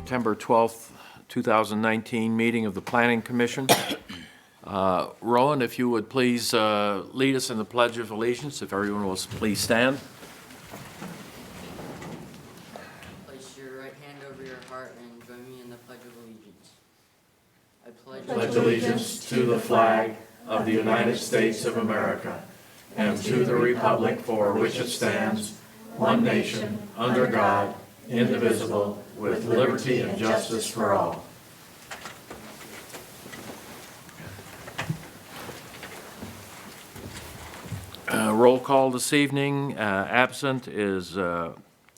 September 12th, 2019 meeting of the Planning Commission. Rowan, if you would please lead us in the Pledge of Allegiance, if everyone will please stand. Place your right hand over your heart and join me in the Pledge of Allegiance. I Pledge allegiance to the flag of the United States of America and to the republic for which it stands, one nation, under God, indivisible, with liberty and justice for all. Roll call this evening. Absent is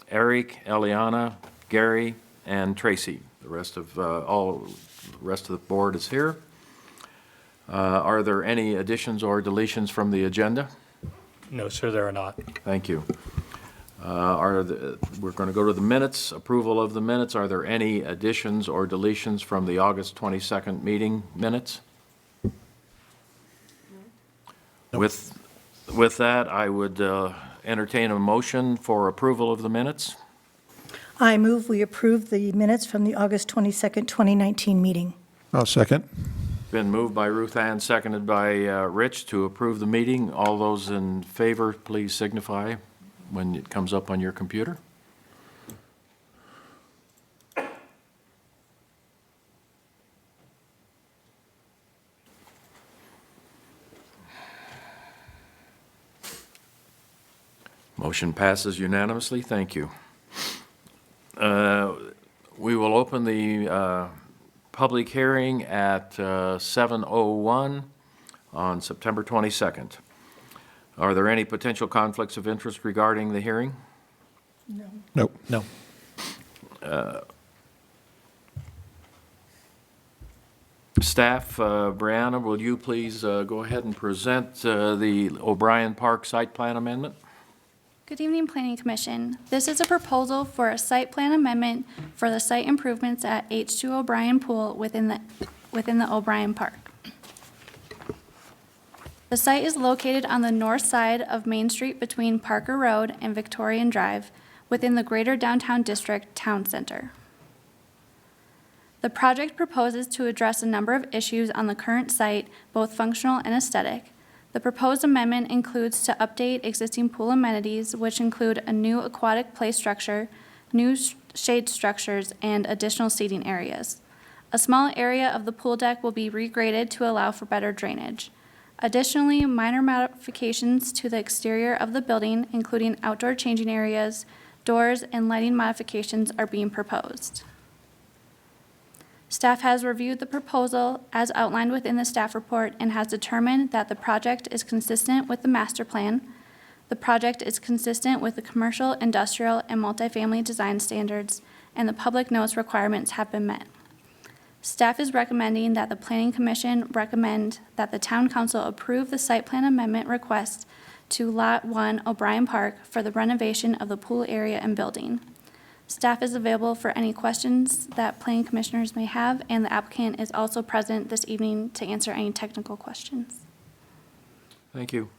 Eric, Eliana, Gary, and Tracy. The rest of the board is here. Are there any additions or deletions from the agenda? No, sir, there are not. Thank you. We're going to go to the minutes, approval of the minutes. Are there any additions or deletions from the August 22nd meeting minutes? No. With that, I would entertain a motion for approval of the minutes. I move we approve the minutes from the August 22nd, 2019 meeting. I'll second. Been moved by Ruth Ann, seconded by Rich to approve the meeting. All those in favor, please signify when it comes up on your computer. Motion passes unanimously. Thank you. We will open the public hearing at 7:01 on September 22nd. Are there any potential conflicts of interest regarding the hearing? No. Nope. No. Staff, Brianna, will you please go ahead and present the O-Brien Park site plan amendment? Good evening, Planning Commission. This is a proposal for a site plan amendment for the site improvements at H2 O-Brien Pool within the O-Brien Park. The site is located on the north side of Main Street between Parker Road and Victorian Drive within the Greater Downtown District Town Center. The project proposes to address a number of issues on the current site, both functional and aesthetic. The proposed amendment includes to update existing pool amenities, which include a new aquatic play structure, new shade structures, and additional seating areas. A small area of the pool deck will be regraded to allow for better drainage. Additionally, minor modifications to the exterior of the building, including outdoor changing areas, doors, and lighting modifications are being proposed. Staff has reviewed the proposal as outlined within the staff report and has determined that the project is consistent with the master plan. The project is consistent with the commercial, industrial, and multifamily design standards, and the public notice requirements have been met. Staff is recommending that the Planning Commission recommend that the Town Council approve the site plan amendment request to Lot 1 O-Brien Park for the renovation of the pool area and building. Staff is available for any questions that planning commissioners may have, and the applicant is also present this evening to answer any technical questions. Thank you.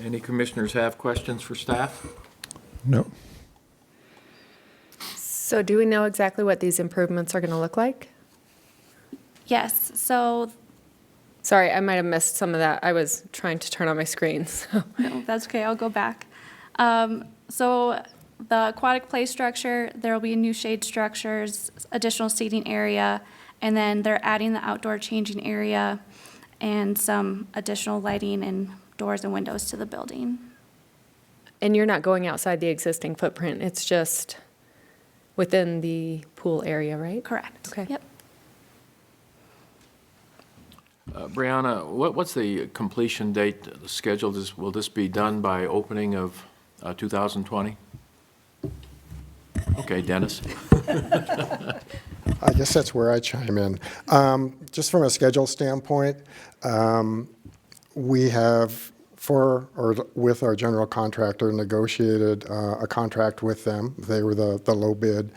Any commissioners have questions for staff? No. So do we know exactly what these improvements are going to look like? Yes, so Sorry, I might have missed some of that. I was trying to turn on my screen. So. no, that's okay, I'll go back. So the aquatic play structure, there will be new shade structures, additional seating area, and then they're adding the outdoor changing area and some additional lighting and doors and windows to the building. And you're not going outside the existing footprint. It's just within the pool area, right? Correct. Okay. Yep. Brianna, what's the completion date scheduled? Will this be done by opening of 2020? Okay, Dennis. I guess that's where I chime in. Just from a schedule standpoint, we have with our general contractor negotiated a contract with them. They were the low bid,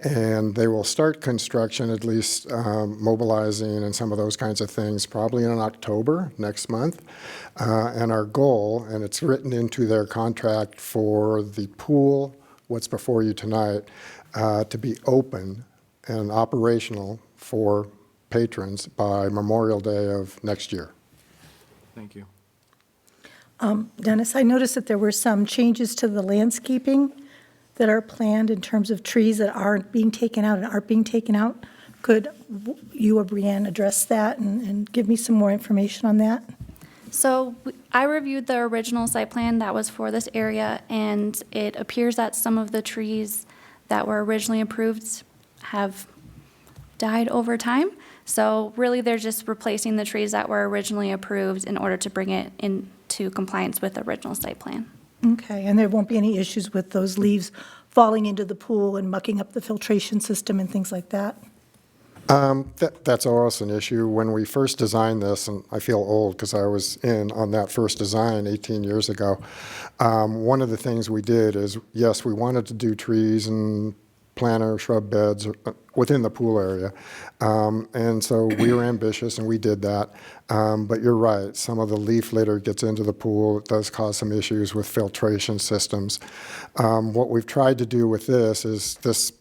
and they will start construction, at least mobilizing and some of those kinds of things, probably in October next month. And our goal, and it's written into their contract for the pool, what's before you tonight, to be open and operational for patrons by Memorial Day of next year. Thank you. Dennis, I noticed that there were some changes to the landscaping that are planned in terms of trees that aren't being taken out and aren't being taken out. Could you or Brienne address that and give me some more information on that? So I reviewed the original site plan that was for this area, and it appears that some of the trees that were originally approved have died over time. So really, they're just replacing the trees that were originally approved in order to bring it into compliance with the original site plan. Okay, and there won't be any issues with those leaves falling into the pool and mucking up the filtration system and things like that? That's always an issue. When we first designed this, and I feel old because I was in on that first design 18 years ago, one of the things we did is, yes, we wanted to do trees and planter shrub beds within the pool area. And so we were ambitious and we did that. But you're right, some of the leaf litter gets into the pool. It does cause some issues with filtration systems. What we've tried to do with this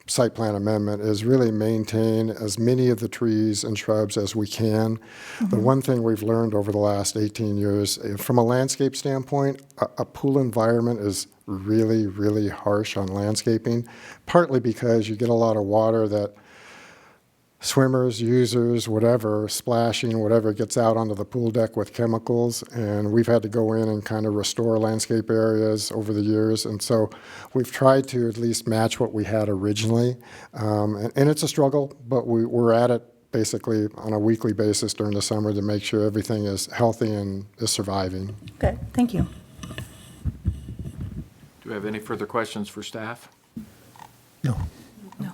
site plan amendment is really maintain as many of the trees and shrubs as we can. The one thing we've learned over the last 18 years, from a landscape standpoint, a pool environment is really, really harsh on landscaping, partly because you get a lot of water that swimmers, users, whatever, splashing, whatever gets out onto the pool deck with chemicals, and we've had to go in and kind of restore landscape areas over the years, and so we've tried to at least match what we had originally, and it's a struggle, but we're at it basically on a weekly basis during the summer to make sure everything is healthy and is surviving. Okay, thank you. Do we have any further questions for staff? No. No.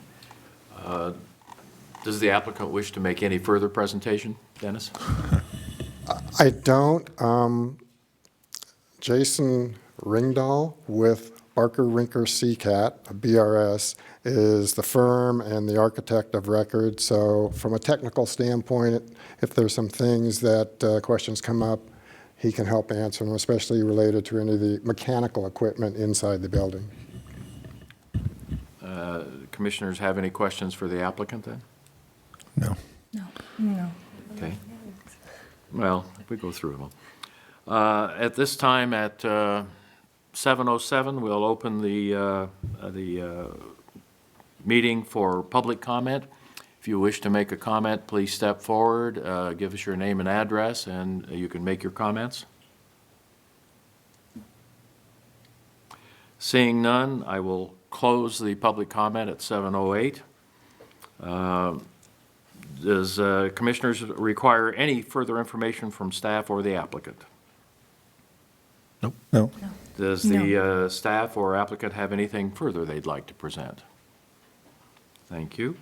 Does the applicant wish to make any further presentation, Dennis? I don't. Jason Ringdahl with Barker Rinker CCAT, BRS, is the firm and the architect of record. So from a technical standpoint, if there's some things that questions come up, he can help answer them, especially related to any of the mechanical equipment inside the building. Commissioners have any questions for the applicant then? No. No. Okay. Well, we go through them. At this time, at 7:07, we'll open the meeting for public comment. If you wish to make a comment, please step forward, give us your name and address, and you can make your comments. Seeing none, I will close the public comment at 7:08. Does commissioners require any further information from staff or the applicant? Nope. No. Does the staff or applicant have anything further they'd like to present? Thank you.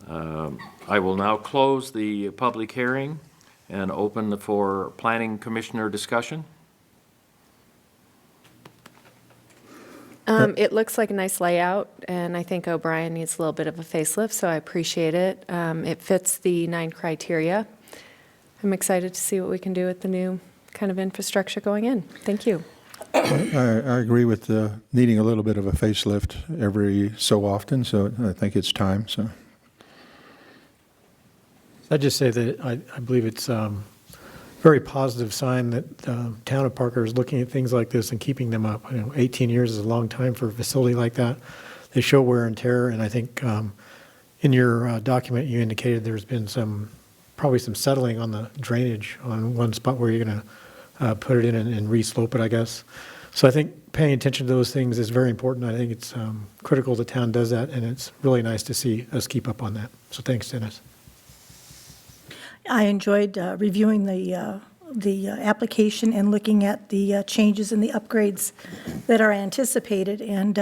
I will now close the public hearing and open for planning commissioner discussion. It looks like a nice layout, and I think O-Brien needs a little bit of a facelift, so I appreciate it. It fits the 9 criteria. I'm excited to see what we can do with the new kind of infrastructure going in. Thank you. I agree with needing a little bit of a facelift every so often, so I think it's time. So I'd just say that I believe it's a very positive sign that the town of Parker is looking at things like this and keeping them up. 18 years is a long time for a facility like that. They show wear and tear, and I think in your document you indicated there's been probably some settling on the drainage on one spot where you're going to put it in and re-slope it, I guess. So I think paying attention to those things is very important. I think it's critical the town does that, and it's really nice to see us keep up on that. So thanks, Dennis. I enjoyed reviewing the application and looking at the changes and the upgrades that are anticipated, and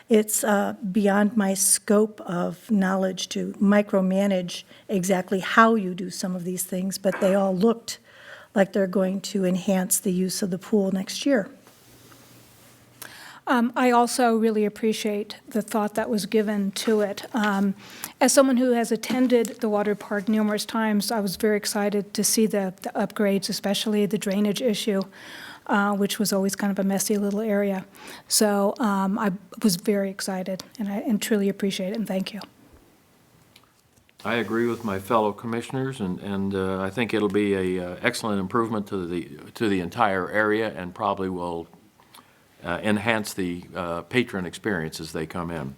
it's beyond my scope of knowledge to micromanage exactly how you do some of these things, but they all looked like they're going to enhance the use of the pool next year. I also really appreciate the thought that was given to it. As someone who has attended the water park numerous times, I was very excited to see the upgrades, especially the drainage issue, which was always kind of a messy little area. So I was very excited, and truly appreciate it, and thank you. I agree with my fellow commissioners, and I think it'll be a excellent improvement to the entire area, and probably will enhance the patron experience as they come in.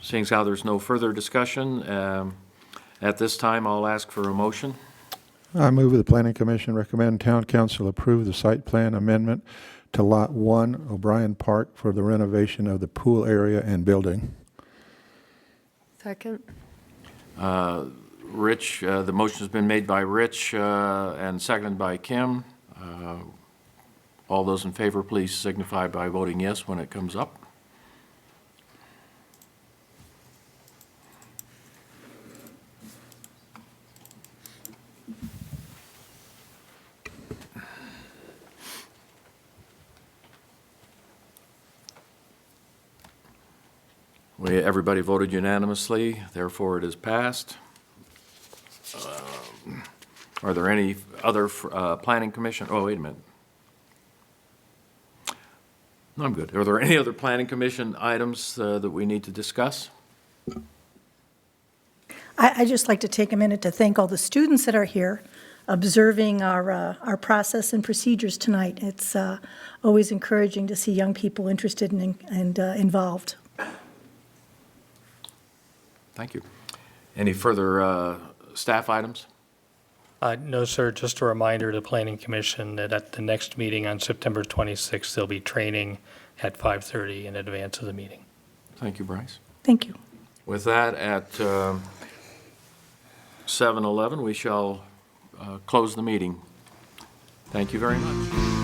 Seeing as how there's no further discussion, at this time, I'll ask for a motion. I move the Planning Commission recommend Town Council approve the site plan amendment to Lot 1, O-Brien Park, for the renovation of the pool area and building. Second? Rich, the motion's been made by Rich and seconded by Kim. All those in favor, please signify by voting yes when it comes up. Everybody voted unanimously, therefore it is passed. Are there any other planning commission? Oh, wait a minute. No, I'm good. Are there any other planning commission items that we need to discuss? I'd just like to take a minute to thank all the students that are here observing our process and procedures tonight. It's always encouraging to see young people interested and involved. Thank you. Any further staff items? No, sir, just a reminder to the Planning Commission that at the next meeting on September 26th, there'll be training at 5:30 in advance of the meeting. Thank you, Bryce. Thank you. With that, at 7:11, we shall close the meeting. Thank you very much.